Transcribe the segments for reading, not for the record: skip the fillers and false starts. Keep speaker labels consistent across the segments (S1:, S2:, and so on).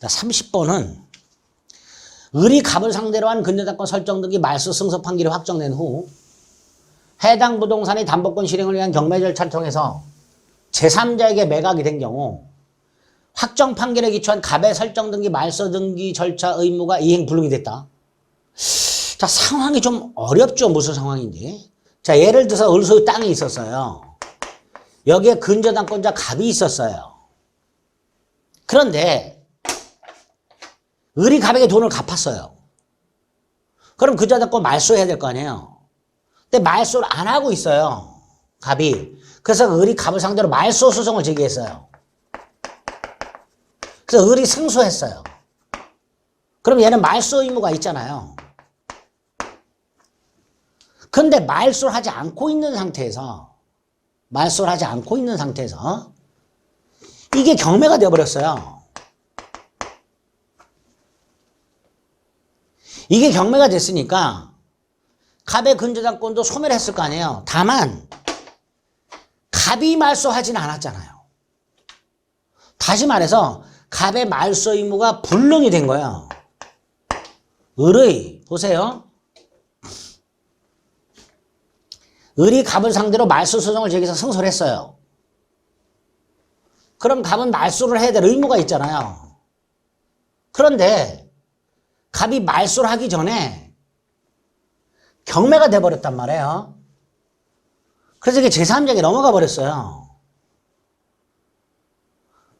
S1: 30번은 을이 갑을 상대로 한 근저당권 설정 등기 말소 승소 판결이 확정된 후 해당 부동산의 담보권 실행을 위한 경매 절차를 통해서 제3자에게 매각이 된 경우 확정 판결에 기초한 갑의 설정 등기 말소 등기 절차 의무가 이행 불능이 됐다. 자, 상황이 좀 어렵죠. 무슨 상황인지. 자, 예를 들어서 을 소유 땅이 있었어요. 여기에 근저당권자 갑이 있었어요. 그런데 을이 갑에게 돈을 갚았어요. 그럼 근저당권 말소해야 될 거 아니에요. 근데 말소를 안 하고 있어요. 갑이. 그래서 을이 갑을 상대로 말소 소송을 제기했어요. 그래서 을이 승소했어요. 그럼 얘는 말소 의무가 있잖아요. 근데 말소를 하지 않고 있는 상태에서 이게 경매가 되어버렸어요. 이게 경매가 됐으니까 갑의 근저당권도 소멸을 했을 거 아니에요. 다만 갑이 말소하지는 않았잖아요. 다시 말해서 갑의 말소 의무가 불능이 된 거예요. 을의, 보세요. 을이 갑을 상대로 말소 소송을 제기해서 승소를 했어요. 그럼 갑은 말소를 해야 될 의무가 있잖아요. 그런데 갑이 말소를 하기 전에 경매가 돼버렸단 말이에요. 그래서 이게 제3자에게 넘어가 버렸어요.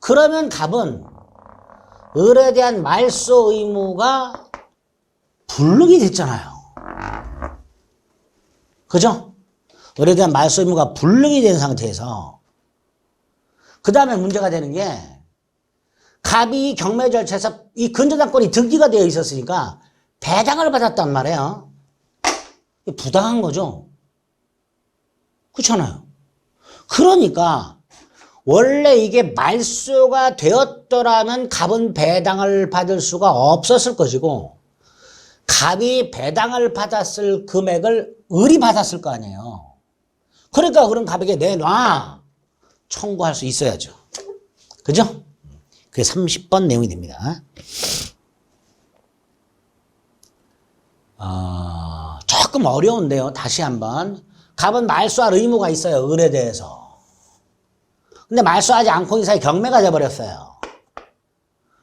S1: 그러면 갑은 을에 대한 말소 의무가 불능이 됐잖아요. 그죠? 을에 대한 말소 의무가 불능이 된 상태에서 그 다음에 문제가 되는 게 갑이 경매 절차에서 이 근저당권이 등기가 되어 있었으니까 배당을 받았단 말이에요. 부당한 거죠. 그렇잖아요. 그러니까 원래 이게 말소가 되었더라면 갑은 배당을 받을 수가 없었을 것이고 갑이 배당을 받았을 금액을 을이 받았을 거 아니에요. 그러니까 그런 갑에게 내놔 청구할 수 있어야죠. 그죠? 그게 30번 내용이 됩니다. 조금 어려운데요. 다시 한번. 갑은 말소할 의무가 있어요. 을에 대해서. 근데 말소하지 않고 이 사이 경매가 돼버렸어요.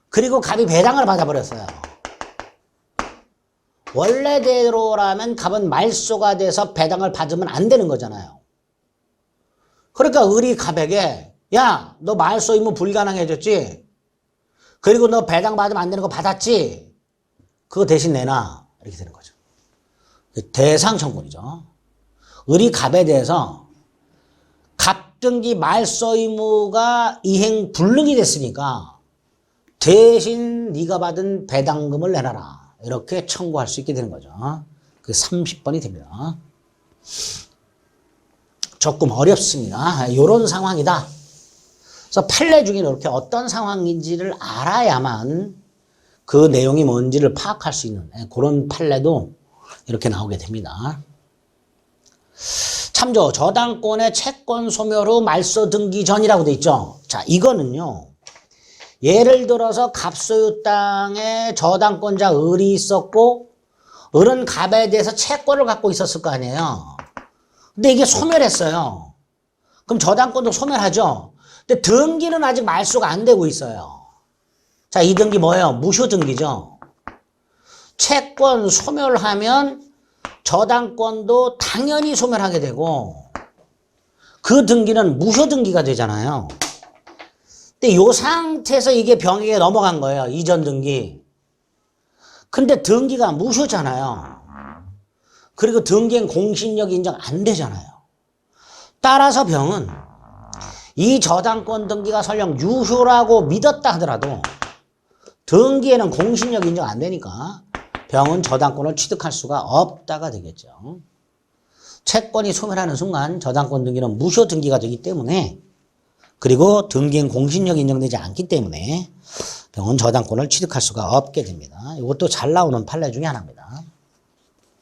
S1: 그리고 갑이 배당을 받아버렸어요. 원래대로라면 갑은 말소가 돼서 배당을 받으면 안 되는 거잖아요. 그러니까 을이 갑에게 야, 너 말소 의무 불가능해졌지? 그리고 너 배당 받으면 안 되는 거 받았지? 그거 대신 내놔. 이렇게 되는 거죠. 대상 청구이죠. 을이 갑에 대해서 갑등기 말소 의무가 이행 불능이 됐으니까 대신 네가 받은 배당금을 내놔라. 이렇게 청구할 수 있게 되는 거죠. 그게 30번이 됩니다. 조금 어렵습니다. 이런 상황이다. 그래서 판례 중에 이렇게 어떤 상황인지를 알아야만 그 내용이 뭔지를 파악할 수 있는 그런 판례도 이렇게 나오게 됩니다. 참조, 저당권의 채권 소멸 후 말소 등기 전이라고 돼 있죠. 자, 이거는요. 예를 들어서 갑소유 땅에 저당권자 을이 있었고 을은 갑에 대해서 채권을 갖고 있었을 거 아니에요. 근데 이게 소멸했어요. 그럼 저당권도 소멸하죠. 근데 등기는 아직 말소가 안 되고 있어요. 자, 이 등기 뭐예요? 무효 등기죠. 채권 소멸하면 저당권도 당연히 소멸하게 되고 그 등기는 무효 등기가 되잖아요. 근데 이 상태에서 이게 병에게 넘어간 거예요. 이전 등기. 근데 등기가 무효잖아요. 그리고 등기엔 공신력 인정 안 되잖아요. 따라서 병은 이 저당권 등기가 설령 유효라고 믿었다 하더라도 등기에는 공신력 인정 안 되니까 병은 저당권을 취득할 수가 없다가 되겠죠. 채권이 소멸하는 순간 저당권 등기는 무효 등기가 되기 때문에 그리고 등기엔 공신력 인정되지 않기 때문에 병은 저당권을 취득할 수가 없게 됩니다. 이것도 잘 나오는 판례 중에 하나입니다.